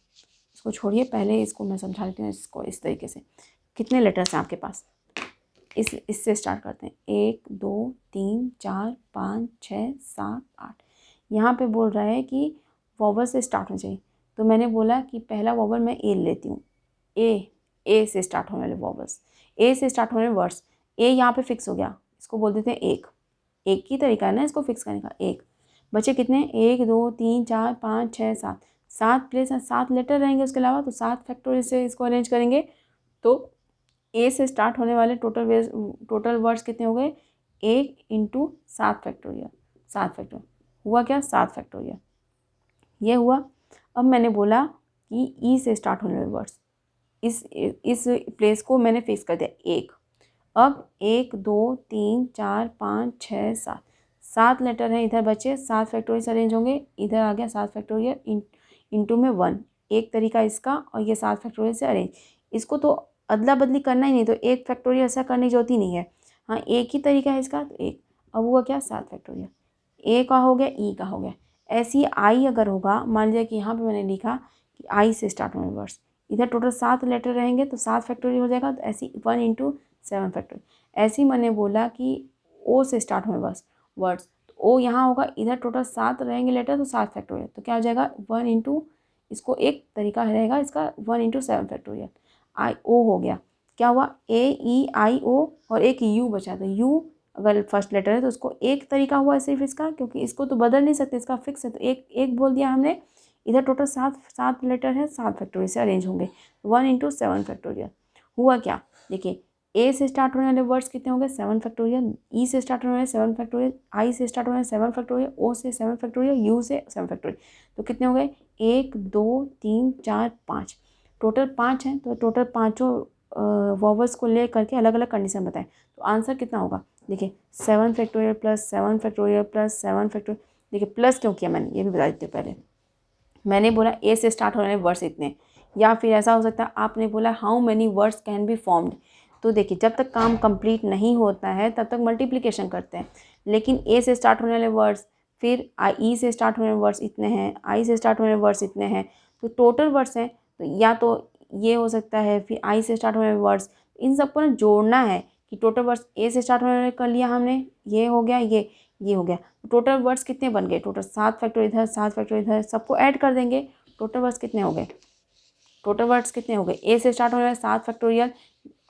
इसको छोड़िए, पहले इसको मैं समझा देती हूँ। इसको इस तरीके से, कितने लेटर्स हैं आपके पास, इससे स्टार्ट करते हैं। 1 2 3 4 5 6 7 8। यहाँ पे बोल रहा है कि वॉवल से स्टार्ट होना चाहिए। तो मैंने बोला कि पहला वॉवल मैं ए लेती हूँ। ए से स्टार्ट होने वाले वॉवल्स, ए से स्टार्ट होने वाले वर्ड्स। ए यहाँ पे फिक्स हो गया, इसको बोल देते हैं एक ही तरीका है ना इसको फिक्स करने का। एक बचे कितने, 1 2 3 4 5 6 7, 7 प्लेस 7 लेटर रहेंगे उसके अलावा। तो 7 फैक्टोरियल से इसको अरेंज करेंगे तो ए से स्टार्ट होने वाले टोटल वर्ड्स कितने हो गए, 1 इंटू 7 फैक्टोरियल। 7 फैक्टोरियल हुआ क्या, 7 फैक्टोरियल ये हुआ। अब मैंने बोला कि ई से स्टार्ट होने वाले वर्ड्स, इस प्लेस को मैंने फिक्स कर दिया 1। अब 1 2 3 4 5 6 7 लेटर हैं इधर बचे, 7 फैक्टोरियल से अरेंज होंगे। इधर आ गया 7 फैक्टोरियल इंटू में 1, एक तरीका इसका। और ये 7 फैक्टोरियल से अरेंज, इसको तो अदला बदली करना ही नहीं, तो 1 फैक्टोरियल ऐसा करने की जरूरत ही नहीं है। हाँ एक ही तरीका है इसका, तो 1। अब हुआ क्या, 7 फैक्टोरियल। ए का हो गया, ई का हो गया। ऐसी आई अगर होगा, मान लिया कि यहाँ पे मैंने लिखा कि आई से स्टार्ट होने वर्ड्स, इधर टोटल 7 लेटर रहेंगे तो 7 फैक्टोरियल हो जाएगा। तो ऐसी 1 इंटू 7 फैक्टोरियल। ऐसे ही मैंने बोला कि ओ से स्टार्ट होने वर्ड्स, तो ओ यहाँ होगा, इधर टोटल 7 रहेंगे लेटर तो 7 फैक्टोरियल। तो क्या हो जाएगा 1 इंटू, इसको एक तरीका रहेगा इसका, 1 इंटू 7 फैक्टोरियल। आई ओ हो गया, क्या हुआ, ए ई आई ओ और एक यू बचा। तो यू अगर फर्स्ट लेटर है तो उसको एक तरीका हुआ सिर्फ इसका, क्योंकि इसको तो बदल नहीं सकते, इसका फिक्स है। तो एक बोल दिया हमने। इधर टोटल 7 लेटर है, 7 फैक्टोरियल से अरेंज होंगे। 1 इंटू 7 फैक्टोरियल हुआ क्या, देखिए ए से स्टार्ट होने वाले वर्ड्स कितने होंगे, 7 फैक्टोरियल। ई से स्टार्ट होने वाले 7 फैक्टोरियल, आई से स्टार्ट होने वाले 7 फैक्टोरियल, ओ से 7 फैक्टोरियल, यू से 7 फैक्टोरियल। तो कितने हो गए, 1 2 3 4 5, टोटल 5 हैं। तो टोटल पाँचों वॉवल्स को ले करके अलग अलग कंडीशन बताएं। तो आंसर कितना होगा, देखिए 7 factorial plus 7 factorial plus 7 factorial. देखिए प्लस क्यों किया मैंने, ये भी बता देती हूँ। पहले मैंने बोला ए से स्टार्ट होने वाले वर्ड्स इतने, या फिर ऐसा हो सकता है आपने बोला how many words can be formed. तो देखिए जब तक काम कंप्लीट नहीं होता है तब तक मल्टीप्लिकेशन करते हैं। लेकिन ए से स्टार्ट होने वाले वर्ड्स, फिर ई से स्टार्ट होने वाले वर्ड्स इतने हैं, आई से स्टार्ट होने वाले वर्ड्स इतने हैं, तो टोटल वर्ड्स हैं। तो या तो ये हो सकता है, फिर आई से स्टार्ट होने वाले वर्ड्स, इन सबको ना जोड़ना है कि टोटल वर्ड्स ए से स्टार्ट होने वाले कर लिया हमने, ये हो गया, ये हो गया। तो टोटल वर्ड्स कितने बन गए? टोटल 7 फैक्टोरियल इधर, 7 फैक्टोरियल इधर, सबको ऐड कर देंगे। टोटल वर्ड्स कितने हो गए? टोटल वर्ड्स कितने हो गए? ए से स्टार्ट होने वाले 7 फैक्टोरियल,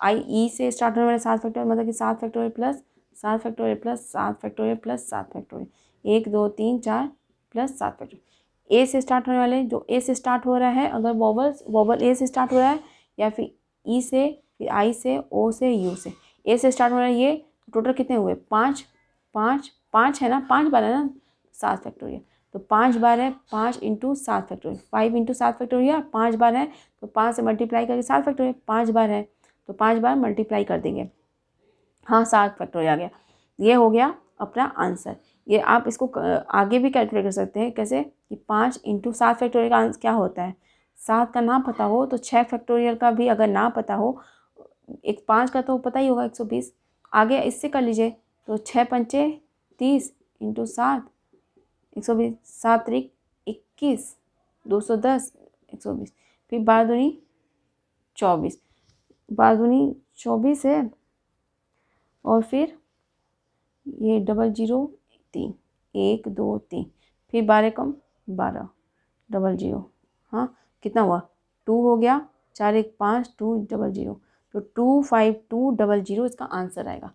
आई ई से स्टार्ट होने वाले 7 फैक्टोरियल, मतलब कि 7 factorial plus 7 factorial plus 7 factorial plus 7 factorial, 1 2 3 4 plus 7 factorial. A से स्टार्ट होने वाले, जो ए से स्टार्ट हो रहा है, अगर वोवल ए से स्टार्ट हो रहा है, या फिर ई से, फिर आई से, ओ से, यू से, ए से स्टार्ट हो रहा है, ये टोटल कितने हुए? 5 5 5 है ना, 5 बार है ना 7 फैक्टोरियल, तो 5 बार है 5 इंटू 7 फैक्टोरियल, 5 इंटू 7 फैक्टोरियल, 5 बार है तो 5 से मल्टीप्लाई करके 7 फैक्टोरियल, 5 बार है तो 5 बार मल्टीप्लाई कर देंगे, हाँ 7 फैक्टोरियल आ गया। ये हो गया अपना आंसर। ये आप इसको आगे भी कैलकुलेट कर सकते हैं, कैसे कि 5 इंटू 7 फैक्टोरियल का आंसर क्या होता है? 7 का ना पता हो तो 6 फैक्टोरियल का भी अगर ना पता हो, एक 5 का तो पता ही होगा 120, आगे इससे कर लीजिए, तो 6 पंचे 30 इंटू 7 120, 7 त्रिक 21, 210, 120, फिर 12 दूनी 24, 12 दूनी 24 है, और फिर ये 00 3, 1 2 3, फिर 12 कम 12, 00, हाँ कितना हुआ? 2 हो गया, 4 1 5, 2 00, तो 25200 इसका आंसर आएगा।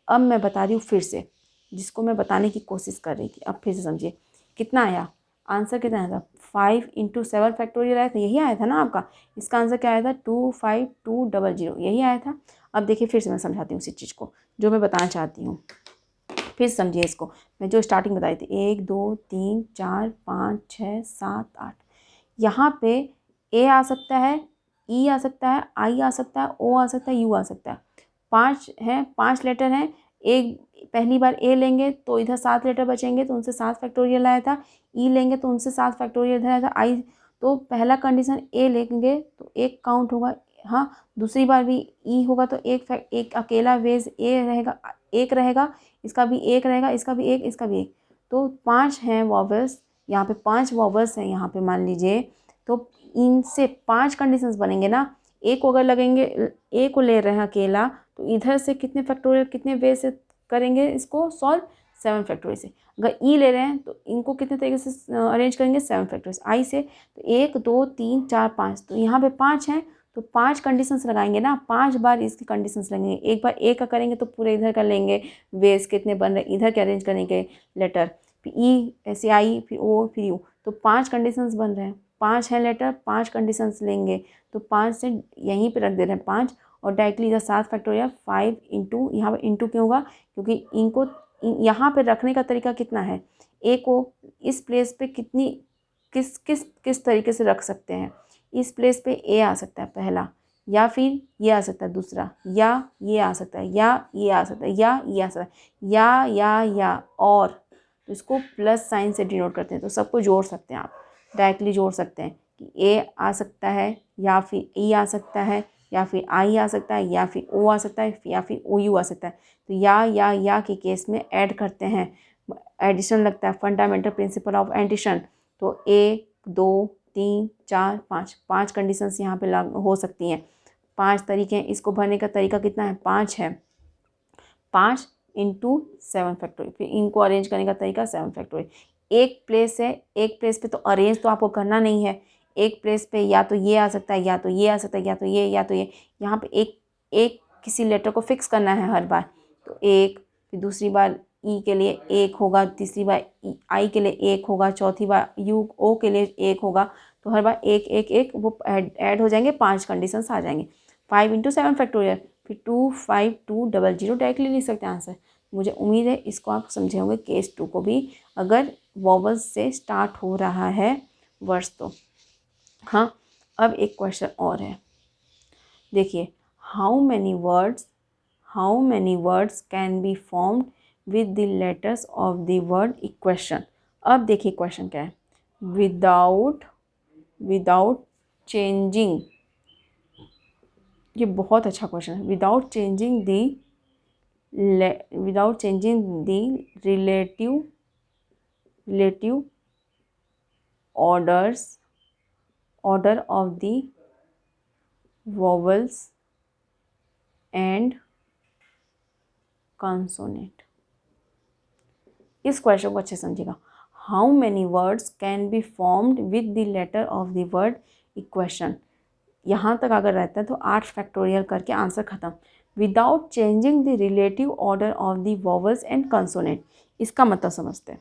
अब मैं बता रही हूँ फिर से, जिसको मैं बताने की कोशिश कर रही थी, अब फिर से समझिए कितना आया आंसर, कितना आया था? 5 इंटू 7 फैक्टोरियल आया था, यही आया था ना आपका। इसका आंसर क्या आया था? 25200, यही आया था। अब देखिए फिर से मैं समझाती हूँ उसी चीज़ को जो मैं बताना चाहती हूँ, फिर समझिए इसको। मैं जो स्टार्टिंग बताई थी 1 2 3 4 5 6 7 8, यहाँ पे ए आ सकता है, ई आ सकता है, आई आ सकता है, ओ आ सकता है, यू आ सकता है। 5 हैं, 5 लेटर हैं। एक पहली बार ए लेंगे तो इधर 7 लेटर बचेंगे, तो उनसे 7 फैक्टोरियल आया था। ई लेंगे तो उनसे 7 फैक्टोरियल इधर आया था। आई, तो पहला कंडीशन ए लेंगे तो एक काउंट होगा, हाँ। दूसरी बार भी ई होगा तो एक अकेला वेज ए रहेगा, एक रहेगा, इसका भी एक रहेगा, इसका भी एक, इसका भी एक। तो 5 हैं वॉवल्स, यहाँ पे 5 वॉवल्स हैं यहाँ पे मान लीजिए, तो इनसे 5 कंडीशंस बनेंगे ना। ए को अगर लगेंगे, ए को ले रहे हैं अकेला, तो इधर से कितने फैक्टोरियल, कितने वे से करेंगे इसको सॉल्व? 7 फैक्टोरियल से। अगर ई ले रहे हैं तो इनको कितने तरीके से अरेंज करेंगे? 7 फैक्टोरियल। आई से तो 1 2 3 4 5, तो यहाँ पे 5 हैं तो 5 कंडीशंस लगाएंगे ना, 5 बार इसकी कंडीशंस लगेंगे। एक बार ए का करेंगे तो पूरे इधर का लेंगे, वेज कितने बन रहे इधर के अरेंज करेंगे लेटर, फिर ई ऐसे आई, फिर ओ, फिर यू, तो 5 कंडीशंस बन रहे हैं। 5 है लेटर, 5 कंडीशंस लेंगे, तो 5 से यहीं पे रख दे रहे हैं 5, और डायरेक्टली इधर 7 फैक्टोरियल 5 इंटू, यहाँ पर इंटू क्यों होगा? क्योंकि इनको यहाँ पे रखने का तरीका कितना है, ए को इस प्लेस पे कितनी किस किस किस तरीके से रख सकते हैं। इस प्लेस पे ए आ सकता है पहला, या फिर ये आ सकता है दूसरा, या ये आ सकता है, या ये आ सकता है, या ये आ सकता है, या और, तो इसको प्लस साइन से डिनोट करते हैं। तो सबको जोड़ सकते हैं आप, डायरेक्टली जोड़ सकते हैं कि ए आ सकता है, या फिर ई आ सकता है, या फिर आई आ सकता है, या फिर ओ आ सकता है, या फिर ओ यू आ सकता है। तो या के केस में ऐड करते हैं, एडिशन लगता है, फंडामेंटल प्रिंसिपल ऑफ एडिशन। तो 1 2 3 4 5, 5 कंडीशंस यहाँ पे लागू हो सकती हैं। 5 तरीके हैं, इसको भरने का तरीका कितना है? 5 है। 5 इंटू 7 फैक्टोरियल, फिर इनको अरेंज करने का तरीका 7 फैक्टोरियल। एक प्लेस है, एक प्लेस पे तो अरेंज तो आपको करना नहीं है। एक प्लेस पे या तो ये आ सकता है, या तो ये आ सकता है, या तो ये, या तो ये। यहाँ पे एक एक किसी लेटर को फिक्स करना है हर बार, तो एक, फिर दूसरी बार ई के लिए एक होगा, तीसरी बार आई के लिए एक होगा, चौथी बार यू ओ के लिए एक होगा। तो हर बार एक एक एक वो ऐड हो जाएंगे, 5 कंडीशंस आ जाएंगे। 5 इंटू 7 फैक्टोरियल, फिर 25200 डायरेक्टली लिख सकते हैं आंसर। मुझे उम्मीद है इसको आप समझे होंगे, केस 2 को भी, अगर वॉवल्स से स्टार्ट हो रहा है वर्ड्स तो। हाँ, अब एक क्वेश्चन और है, देखिए, how many words can be formed with the letters of the word equation. अब देखिए क्वेश्चन क्या है, विदाउट चेंजिंग, ये बहुत अच्छा क्वेश्चन है, without changing the without changing the relative order of the vowels and consonant। इस क्वेश्चन को अच्छे समझिएगा। How many words can be formed with the letter of the word equation. यहाँ तक अगर रहता है तो 8 फैक्टोरियल करके आंसर खत्म। Without changing the relative order of the vowels and consonant, इसका मतलब समझते हैं।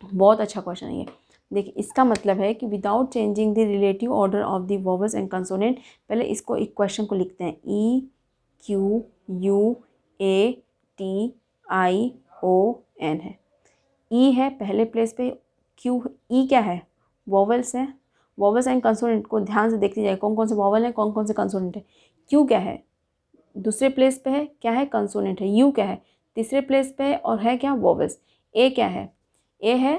बहुत अच्छा क्वेश्चन है ये। देखिए इसका मतलब है कि without changing the relative order of the vowels and consonant, पहले इसको इक्वेशन को लिखते हैं। E Q U A T I O N है। ई है पहले प्लेस पे, क्यू ई क्या है, वॉवल्स है। वॉवल्स एंड कंसोनेंट को ध्यान से देखते जाए, कौन कौन से वॉवल है, कौन कौन से कंसोनेंट है। क्यू क्या है, दूसरे प्लेस पे है, क्या है, कंसोनेंट है। यू क्या है, तीसरे प्लेस पे है और है क्या, वॉवल्स। ए क्या है, ए है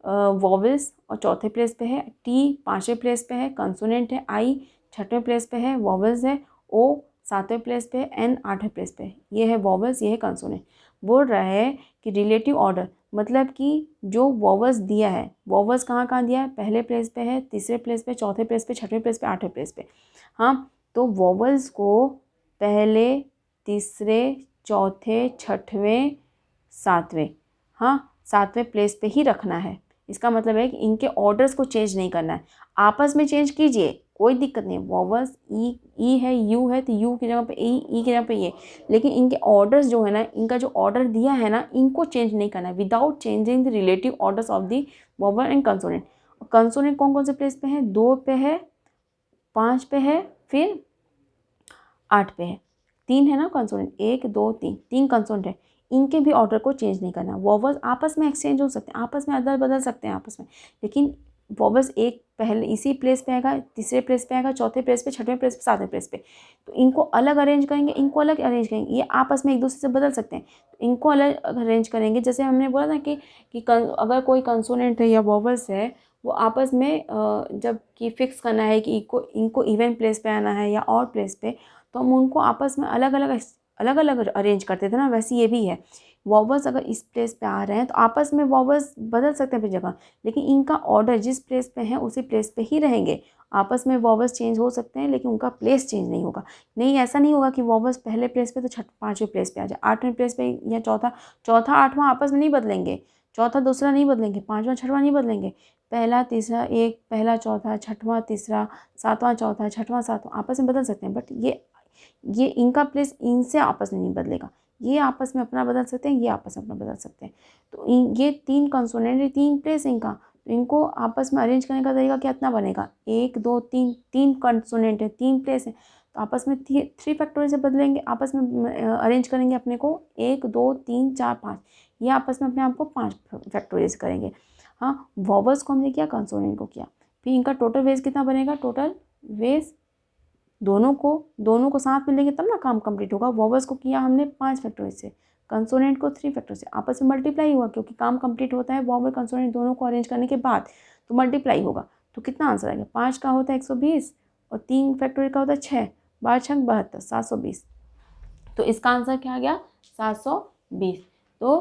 वॉवल्स और चौथे प्लेस पे है। टी पाँचवें प्लेस पे है, कंसोनेंट है। आई छठवें प्लेस पे है, वॉवल्स है। ओ सातवें प्लेस पे है। एन आठवें प्लेस पे है। ये है वॉवल्स, ये है कंसोनेंट। बोल रहा है कि रिलेटिव ऑर्डर मतलब कि जो वॉवल्स दिया है, वॉवल्स कहाँ कहाँ दिया है, पहले प्लेस पे है, तीसरे प्लेस पे, चौथे प्लेस पे, छठवें प्लेस पे, आठवें प्लेस पे। हाँ, तो वॉवल्स को पहले, तीसरे, चौथे, छठवें, सातवें, हाँ सातवें प्लेस पे ही रखना है। इसका मतलब है कि इनके ऑर्डर्स को चेंज नहीं करना है। आपस में चेंज कीजिए, कोई दिक्कत नहीं। वॉवल्स ई है, यू है, तो यू की जगह पे ई की जगह पे ये, लेकिन इनके ऑर्डर्स जो है ना, इनका जो ऑर्डर दिया है ना, इनको चेंज नहीं करना है। Without changing the relative orders of the vowel and consonant. Consonant कौन कौन से प्लेस पे है, 2 पे है, 5 पे है, फिर 8 पे है। 3 है ना कंसोनेंट, 1 2 3, 3 कंसोनेंट है। इनके भी ऑर्डर को चेंज नहीं करना। वॉवल्स आपस में एक्सचेंज हो सकते हैं, आपस में अदल बदल सकते हैं आपस में, लेकिन वॉवल्स एक पहले इसी प्लेस पे आएगा, तीसरे प्लेस पे आएगा, चौथे प्लेस पे, छठवें प्लेस पे, सातवें प्लेस पे। तो इनको अलग अरेंज करेंगे, इनको अलग अरेंज करेंगे। ये आपस में एक दूसरे से बदल सकते हैं, तो इनको अलग अरेंज करेंगे। जैसे हमने बोला था कि अगर कोई कंसोनेंट है या वॉवल्स है, वो आपस में जब कि फिक्स करना है कि इनको इवन प्लेस पे आना है या और प्लेस पे, तो हम उनको आपस में अलग अलग अरेंज करते थे ना, वैसे ये भी है। वॉवल्स अगर इस प्लेस पे आ रहे हैं तो आपस में वॉवल्स बदल सकते हैं फिर जगह, लेकिन इनका ऑर्डर जिस प्लेस पे है उसी प्लेस पे ही रहेंगे। आपस में वॉवल्स चेंज हो सकते हैं, लेकिन उनका प्लेस चेंज नहीं होगा। नहीं, ऐसा नहीं होगा कि वॉवल्स पहले प्लेस पे तो पाँचवें प्लेस पे आ जाए, आठवें प्लेस पे या चौथा आठवां आपस में नहीं बदलेंगे। चौथा दूसरा नहीं बदलेंगे, पाँचवां छठवां नहीं बदलेंगे। पहला तीसरा एक, पहला चौथा, छठवां तीसरा, सातवां चौथा, छठवां सातवां आपस में बदल सकते हैं, बट ये इनका प्लेस इनसे आपस में नहीं बदलेगा। ये आपस में अपना बदल सकते हैं, ये आपस में अपना बदल सकते हैं। तो ये 3 कंसोनेंट है, 3 प्लेस इनका, तो इनको आपस में अरेंज करने का तरीका कितना बनेगा, 1 2 3, 3 कंसोनेंट है, 3 प्लेस है, तो आपस में 3 फैक्टोरियल से बदलेंगे, आपस में अरेंज करेंगे अपने को 1 2 3 4 5, ये आपस में अपने आप को 5 फैक्टोरियल से करेंगे। हाँ, वॉवल्स को हमने किया, कंसोनेंट को किया, फिर इनका टोटल वेज कितना बनेगा, टोटल वेज दोनों को साथ में लेंगे तब ना काम कंप्लीट होगा। वॉवल्स को किया हमने 5 फैक्टोरियल से, कंसोनेंट को 3 फैक्टोरियल से, आपस में मल्टीप्लाई हुआ, क्योंकि काम कंप्लीट होता है वॉवल कंसोनेंट दोनों को अरेंज करने के बाद, तो मल्टीप्लाई होगा। तो कितना आंसर आएगा, 5 का होता है 120 और 3 फैक्टोरियल का होता है 6, 12 6 72, 720। तो इसका आंसर क्या आ गया, 720। तो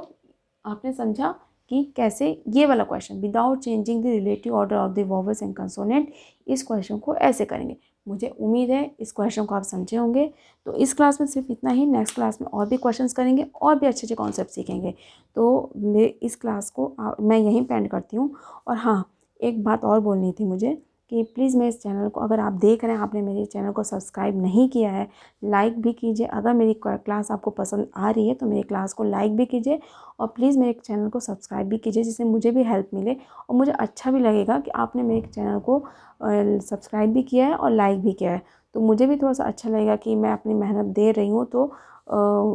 आपने समझा कि कैसे ये वाला question without changing the relative order of the vowels and consonant, इस क्वेश्चन को ऐसे करेंगे। मुझे उम्मीद है इस क्वेश्चन को आप समझे होंगे। तो इस क्लास में सिर्फ इतना ही, नेक्स्ट क्लास में और भी क्वेश्चंस करेंगे और भी अच्छे अच्छे कॉन्सेप्ट सीखेंगे। तो मैं इस क्लास को मैं यहीं पे एंड करती हूँ। और हाँ, एक बात और बोलनी थी मुझे कि प्लीज़ मेरे इस चैनल को, अगर आप देख रहे हैं, आपने मेरे चैनल को सब्सक्राइब नहीं किया है, लाइक भी कीजिए। अगर मेरी क्लास आपको पसंद आ रही है तो मेरी क्लास को लाइक भी कीजिए, और प्लीज़ मेरे चैनल को सब्सक्राइब भी कीजिए, जिससे मुझे भी हेल्प मिले और मुझे अच्छा भी लगेगा कि आपने मेरे चैनल को सब्सक्राइब भी किया है और लाइक भी किया है। तो मुझे भी थोड़ा सा अच्छा लगेगा कि मैं अपनी मेहनत दे रही हूँ, तो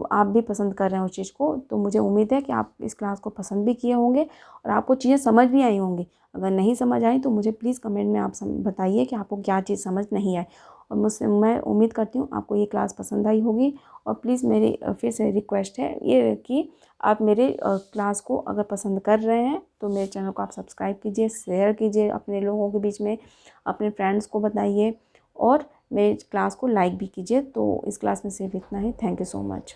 आप भी पसंद कर रहे हैं उस चीज़ को। तो मुझे उम्मीद है कि आप इस क्लास को पसंद भी किए होंगे और आपको चीज़ें समझ भी आई होंगी। अगर नहीं समझ आई तो मुझे प्लीज़ कमेंट में आप बताइए कि आपको क्या चीज़ समझ नहीं आई, और मुझसे मैं उम्मीद करती हूँ आपको ये क्लास पसंद आई होगी। और प्लीज़ मेरी फिर से रिक्वेस्ट है ये कि आप मेरे क्लास को अगर पसंद कर रहे हैं तो मेरे चैनल को आप सब्सक्राइब कीजिए, शेयर कीजिए अपने लोगों के बीच में, अपने फ्रेंड्स को बताइए, और मेरे क्लास को लाइक भी कीजिए। तो इस क्लास में सिर्फ इतना ही। Thank you so much.